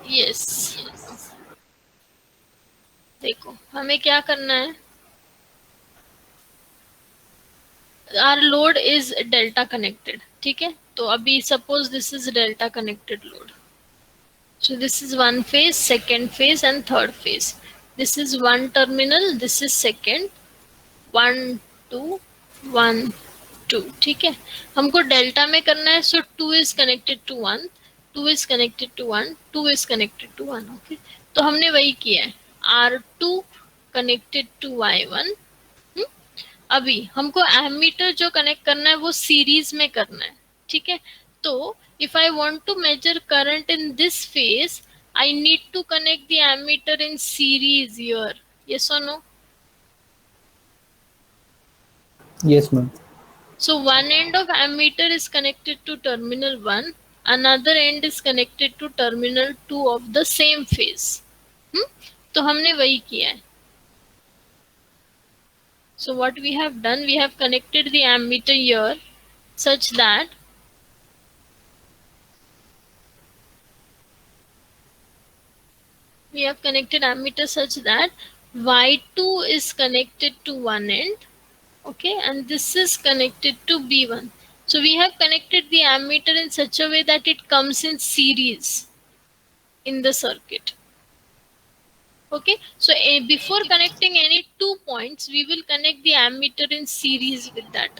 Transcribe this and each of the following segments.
Yes, देखो हमें क्या करना है, R load is delta connected, ठीक है। तो अभी suppose this is delta connected load, so this is one phase, second phase and third phase. This is one terminal, this is second, 1 2 1 2, ठीक है। हमको डेल्टा में करना है, so 2 is connected to 1, 2 is connected to 1, 2 is connected to 1, okay. तो हमने वही किया है, R2 कनेक्टेड टू Y1। अभी हमको एमीटर जो कनेक्ट करना है वो सीरीज में करना है, ठीक है। तो if I want to measure current in this phase, I need to connect the ammeter in series here, yes और no? Yes, ma'am. So one end of ammeter is connected to terminal 1, another end is connected to terminal 2 of the same phase. तो हमने वही किया है। So what we have done, we have connected the ammeter here such that Y2 is connected to one end, okay, and this is connected to B1. So we have connected the ammeter in such a way that it comes in series in the circuit. Okay, so before connecting any 2 points, we will connect the ammeter in series with that.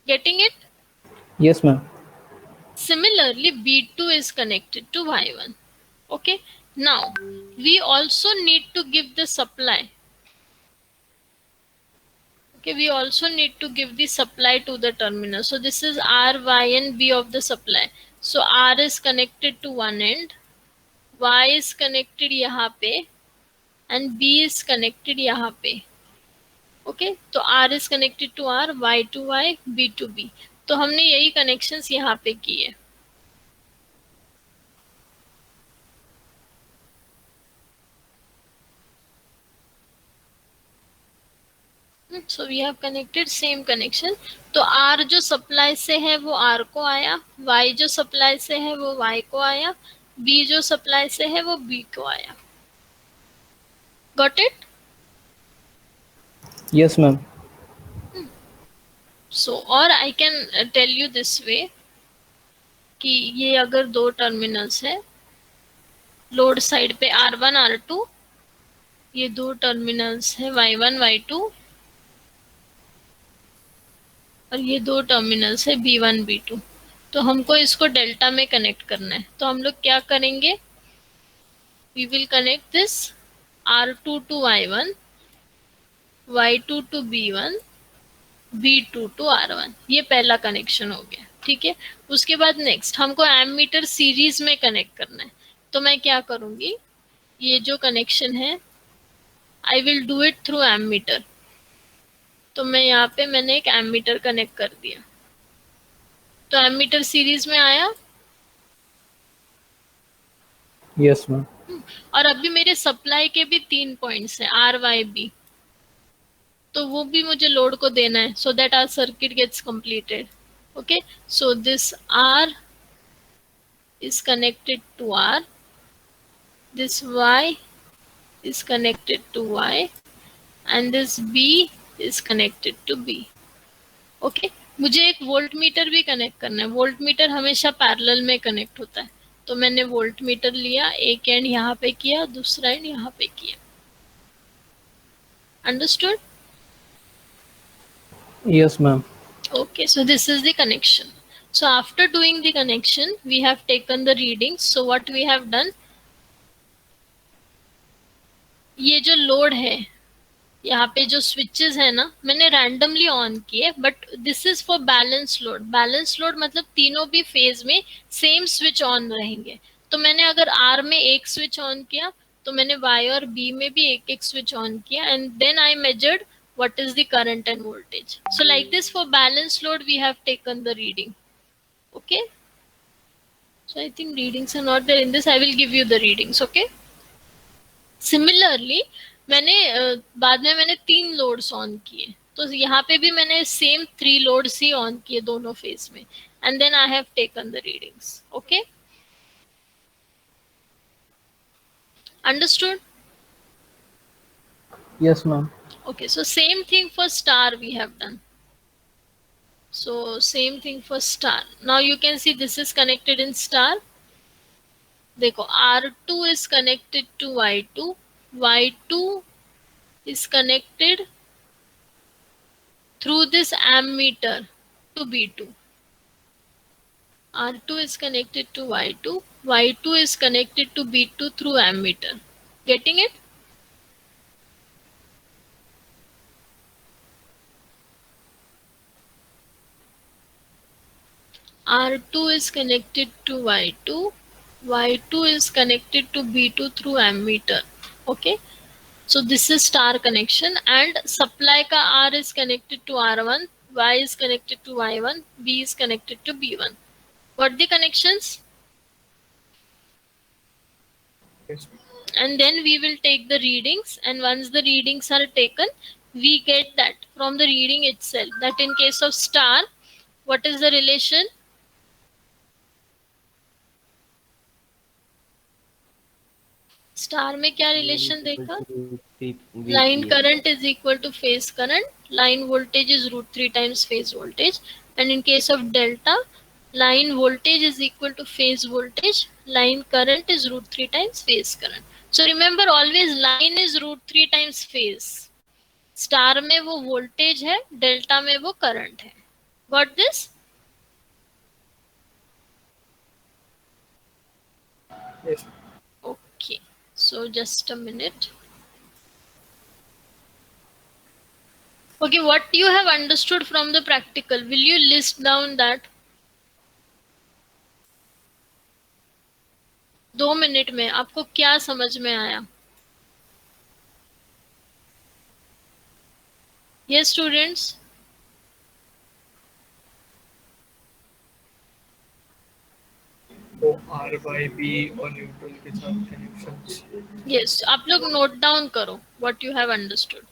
Getting it? Yes, ma'am. Similarly, B2 is connected to Y1. Okay, now we also need to give the supply. Okay, we also need to give the supply to the terminal. So this is R, Y and B of the supply. So R is connected to one end, Y is connected यहाँ पे and B is connected यहाँ पे. Okay, तो R is connected to R, Y to Y, B to B. तो हमने यही connections यहाँ पे किए. So we have connected same connection. तो R जो सप्लाई से है वो R को आया, Y जो सप्लाई से है वो Y को आया, B जो सप्लाई से है वो B को आया. Got it? Yes, ma'am. So और I can tell you this way कि ये अगर दो टर्मिनल्स है, लोड साइड पे R1 R2, ये दो टर्मिनल्स है Y1 Y2, और ये दो टर्मिनल्स है B1 B2. तो हमको इसको डेल्टा में कनेक्ट करना है. तो हम लोग क्या करेंगे, we will connect this R2 to Y1, Y2 to B1, B2 to R1. ये पहला कनेक्शन हो गया, ठीक है. उसके बाद नेक्स्ट हमको एमीटर सीरीज में कनेक्ट करना है. तो मैं क्या करूंगी, ये जो कनेक्शन है I will do it through ammeter. तो मैं यहाँ पे मैंने एक एमीटर कनेक्ट कर दिया, तो एमीटर सीरीज में आया. Yes, ma'am. और अभी मेरे सप्लाई के भी 3 पॉइंट्स हैं, आर वाई बी, तो वो भी मुझे लोड को देना है, so that our circuit gets completed. Okay, so this R is connected to R, this Y is connected to Y, and this B is connected to B. Okay, मुझे एक volt meter भी connect करना है. Volt meter हमेशा parallel में connect होता है. तो मैंने वोल्ट मीटर लिया, एक एंड यहाँ पे किया, दूसरा एंड यहाँ पे किया. Understood? Yes, ma'am. Okay, so this is the connection. So after doing the connection, we have taken the readings. So what we have done, ये जो लोड है, यहाँ पे जो स्विचेस है ना, मैंने रैंडमली ऑन किए, but this is for balance load. Balance load मतलब तीनों भी फेज में सेम स्विच ऑन रहेंगे. तो मैंने अगर आर में एक स्विच ऑन किया, तो मैंने वाई और बी में भी एक एक स्विच ऑन किया, and then I measured what is the current and voltage. So like this, for balance load we have taken the reading. Okay, so I think readings are not there in this. I will give you the readings. Okay, similarly मैंने बाद में मैंने 3 loads on किए, तो यहाँ पे भी मैंने सेम 3 लोड्स ही ऑन किए दोनों फेज में, and then I have taken the readings. Okay, understood? Yes, ma'am. Okay, so same thing for star we have done. So same thing for star. Now you can see this is connected in star. देखो R2 is connected to Y2, Y2 is connected through this ammeter to B2. R2 is connected to Y2, Y2 is connected to B2 through ammeter. Getting it? R2 is connected to Y2, Y2 is connected to B2 through ammeter. Okay, so this is star connection, and supply ka R is connected to R1, Y is connected to Y1, B is connected to B1. What the connections? Yes. And then we will take the readings, and once the readings are taken, we get that from the reading itself, that in case of star, what is the relation? Star में क्या relation देखा? Line current is equal two phase current, line voltage is √3 times phase voltage, and in case of delta, line voltage is equal to phase voltage, line current is √3 times phase current. So remember always line is √3 times phase. Star में वो voltage है, delta में वो current है. Got this? Yes. Okay, so just a minute. Okay, what you have understood from the practical, will you list down that? 2 minute में आपको क्या समझ में आया? Yes, students. तो R by B और न्यूट्रल के साथ कनेक्शंस. Yes, आप लोग नोट डाउन करो what you have understood.